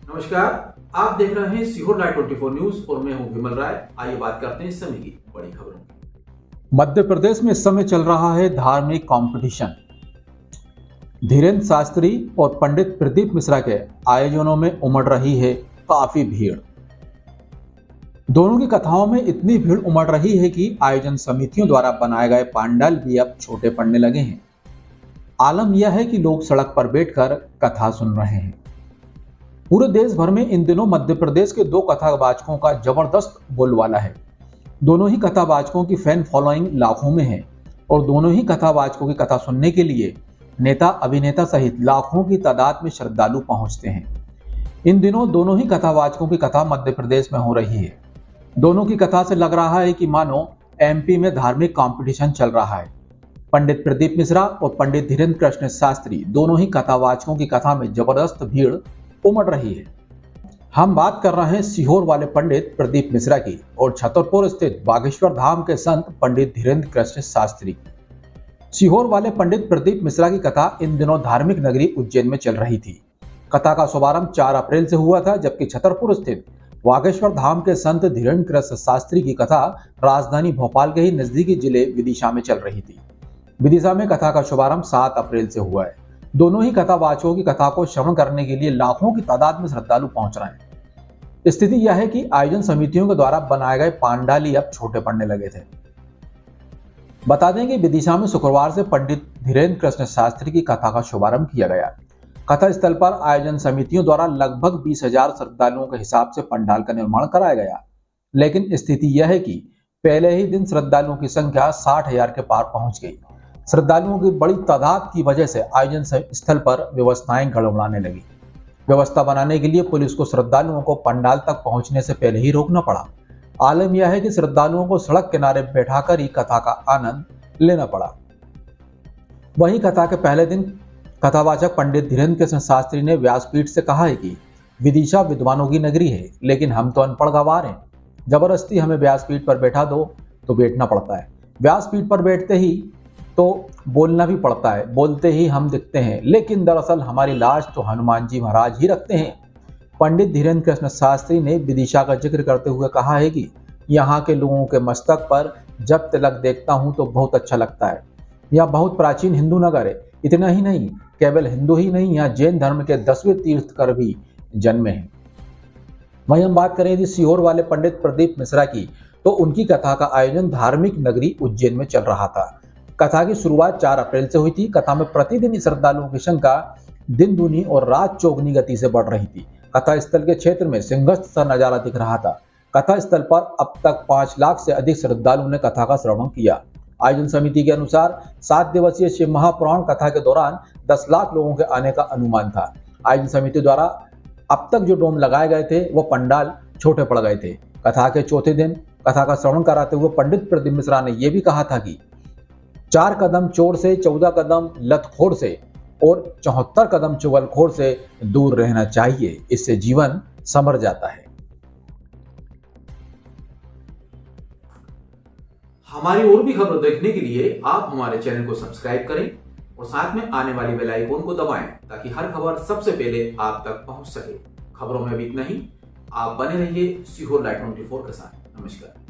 नमस्कार, आप देख रहे हैं सीहोर लाइव 24 न्यूज और मैं हूं विमल राय। आइए बात करते हैं इस समय की बड़ी खबरों की। मध्य प्रदेश में इस समय चल रहा है धार्मिक कंपटीशन। धीरेन्द्र शास्त्री और पंडित प्रदीप मिश्रा के आयोजनों में उमड़ रही है काफी भीड़। दोनों की कथाओं में इतनी भीड़ उमड़ रही है कि आयोजन समितियों द्वारा बनाए गए पंडाल भी अब छोटे पड़ने लगे हैं। आलम यह है कि लोग सड़क पर बैठकर कथा सुन रहे हैं। पूरे देश भर में इन दिनों मध्य प्रदेश के दो कथावाचकों का जबरदस्त बोलबाला है। दोनों ही कथावाचकों की फैन फॉलोइंग लाखों में है और दोनों ही कथावाचकों की कथा सुनने के लिए नेता अभिनेता सहित लाखों की तादाद में श्रद्धालु पहुंचते हैं। इन दिनों दोनों ही कथावाचकों की कथा मध्य प्रदेश में हो रही है। दोनों की कथा से लग रहा है कि मानो एमपी में धार्मिक कंपटीशन चल रहा है। पंडित प्रदीप मिश्रा और पंडित धीरेन्द्र कृष्ण शास्त्री दोनों ही कथावाचकों की कथा में जबरदस्त भीड़ उमड़ रही है। हम बात कर रहे हैं सीहोर वाले पंडित प्रदीप मिश्रा की और छतरपुर स्थित बागेश्वर धाम के संत पंडित धीरेन्द्र कृष्ण शास्त्री की। सीहोर वाले पंडित प्रदीप मिश्रा की कथा इन दिनों धार्मिक नगरी उज्जैन में चल रही थी। कथा का शुभारंभ 4 अप्रैल से हुआ था, जबकि छतरपुर स्थित बागेश्वर धाम के संत धीरेन्द्र कृष्ण शास्त्री की कथा राजधानी भोपाल के ही नजदीकी जिले विदिशा में चल रही थी। विदिशा में कथा का शुभारंभ 7 अप्रैल से हुआ है। दोनों ही कथावाचकों की कथा को श्रवण करने के लिए लाखों की तादाद में श्रद्धालु पहुंच रहे हैं। स्थिति यह है कि आयोजन समितियों के द्वारा बनाए गए पंडाल ही अब छोटे पड़ने लगे थे। बता दें कि विदिशा में शुक्रवार से पंडित धीरेन्द्र कृष्ण शास्त्री की कथा का शुभारंभ किया गया। कथा स्थल पर आयोजन समितियों द्वारा लगभग 20,000 श्रद्धालुओं के हिसाब से पंडाल का निर्माण कराया गया, लेकिन स्थिति यह है कि पहले ही दिन श्रद्धालुओं की संख्या 60,000 के पार पहुंच गई। श्रद्धालुओं की बड़ी तादाद की वजह से आयोजन स्थल पर व्यवस्थाएं गड़बड़ाने लगी। व्यवस्था बनाने के लिए पुलिस को श्रद्धालुओं को पंडाल तक पहुंचने से पहले ही रोकना पड़ा। आलम यह है कि श्रद्धालुओं को सड़क किनारे बैठाकर ही कथा का आनंद लेना पड़ा। वहीं कथा के पहले दिन कथावाचक पंडित धीरेन्द्र कृष्ण शास्त्री ने व्यासपीठ से कहा है कि विदिशा विद्वानों की नगरी है, लेकिन हम तो अनपढ़ गंवार हैं। जबरदस्ती हमें व्यासपीठ पर बैठा दो तो बैठना पड़ता है। व्यासपीठ पर बैठते ही तो बोलना भी पड़ता है, बोलते ही हम दिखते हैं, लेकिन दरअसल हमारी लाज तो हनुमान जी महाराज ही रखते हैं। पंडित धीरेन्द्र कृष्ण शास्त्री ने विदिशा का जिक्र करते हुए कहा है कि यहाँ के लोगों के मस्तक पर जब तिलक देखता हूँ तो बहुत अच्छा लगता है। यह बहुत प्राचीन हिंदू नगर है। इतना ही नहीं, केवल हिंदू ही नहीं, यहाँ जैन धर्म के 10वें तीर्थकर भी जन्मे हैं। वहीं हम बात करें यदि सीहोर वाले पंडित प्रदीप मिश्रा की, तो उनकी कथा का आयोजन धार्मिक नगरी उज्जैन में चल रहा था। कथा की शुरुआत 4 अप्रैल से हुई थी। कथा में प्रतिदिन श्रद्धालुओं की संख्या दिन दूनी और रात चौगुनी गति से बढ़ रही थी। कथा स्थल के क्षेत्र में सिंहस्थ सा नजारा दिख रहा था। कथा स्थल पर अब तक 5 लाख से अधिक श्रद्धालुओं ने कथा का श्रवण किया। आयोजन समिति के अनुसार 7 दिवसीय शिव महापुराण कथा के दौरान 10 लाख लोगों के आने का अनुमान था। आयोजन समिति द्वारा अब तक जो डोम लगाए गए थे वो पंडाल छोटे पड़ गए थे। कथा के चौथे दिन कथा का श्रवण कराते हुए पंडित प्रदीप मिश्रा ने यह भी कहा था कि 4 कदम चोर से, 14 कदम लतखोर से और 74 कदम चुगलखोर से दूर रहना चाहिए। इससे जीवन संवर जाता है। हमारी और भी खबर देखने के लिए आप हमारे चैनल को सब्सक्राइब करें और साथ में आने वाली बेल आइकन को दबाएं ताकि हर खबर सबसे पहले आप तक पहुंच सके। खबरों में भी इतना ही। आप बने रहिए सीहोर लाइव 24 के साथ। नमस्कार।